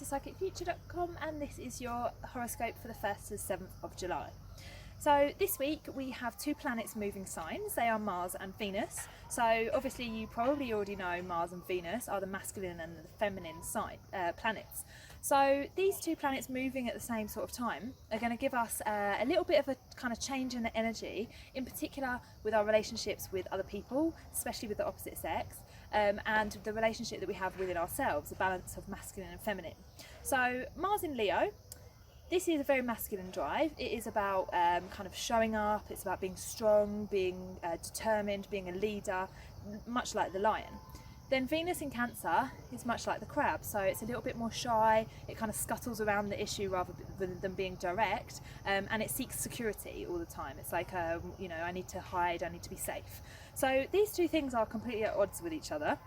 psychicfuture.com, and this is your horoscope for the 1st to 7th of July. So this week we have two planets moving signs. They are Mars and Venus. So obviously you probably already know Mars and Venus are the masculine and the feminine planets. So these two planets moving at the same sort of time are going to give us a little bit of a kind of change in the energy, in particular with our relationships with other people, especially with the opposite sex, and the relationship that we have within ourselves, the balance of masculine and feminine. So Mars in Leo, this is a very masculine drive. It is about kind of showing up, it's about being strong, being determined, being a leader, much like the lion. Then Venus in Cancer is much like the crab, so it's a little bit more shy, it kind of scuttles around the issue rather than being direct, and it seeks security all the time. It's like, you know, I need to hide, I need to be safe. So these two things are completely at odds with each other.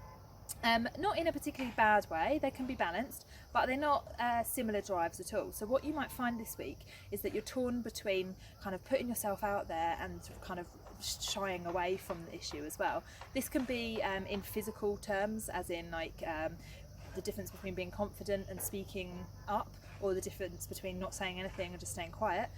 Not in a particularly bad way, they can be balanced, but they're not similar drives at all. So what you might find this week is that you're torn between kind of putting yourself out there and kind of shying away from the issue as well. This can be in physical terms, as in like the difference between being confident and speaking up, or the difference between not saying anything and just staying quiet,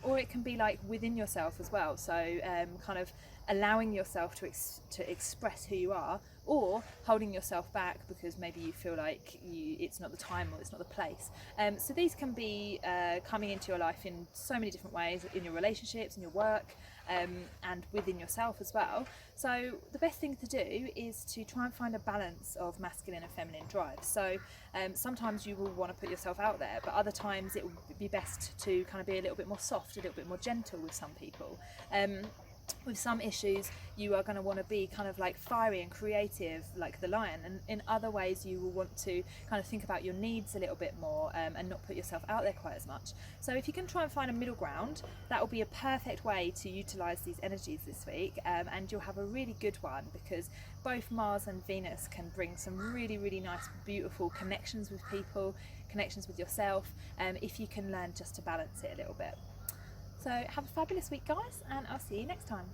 or it can be like within yourself as well. So kind of allowing yourself to express who you are, or holding yourself back because maybe you feel like it's not the time or it's not the place. So these can be coming into your life in so many different ways, in your relationships, in your work, and within yourself as well. So the best thing to do is to try and find a balance of masculine and feminine drives. So sometimes you will want to put yourself out there, but other times it will be best to kind of be a little bit more soft, a little bit more gentle with some people. With some issues you are going to want to be kind of like fiery and creative like the lion, and in other ways you will want to kind of think about your needs a little bit more, and not put yourself out there quite as much. So if you can try and find a middle ground, that will be a perfect way to utilize these energies this week, and you'll have a really good one, because both Mars and Venus can bring some really nice, beautiful connections with people, connections with yourself, if you can learn just to balance it a little bit. So have a fabulous week, guys, and I'll see you next time.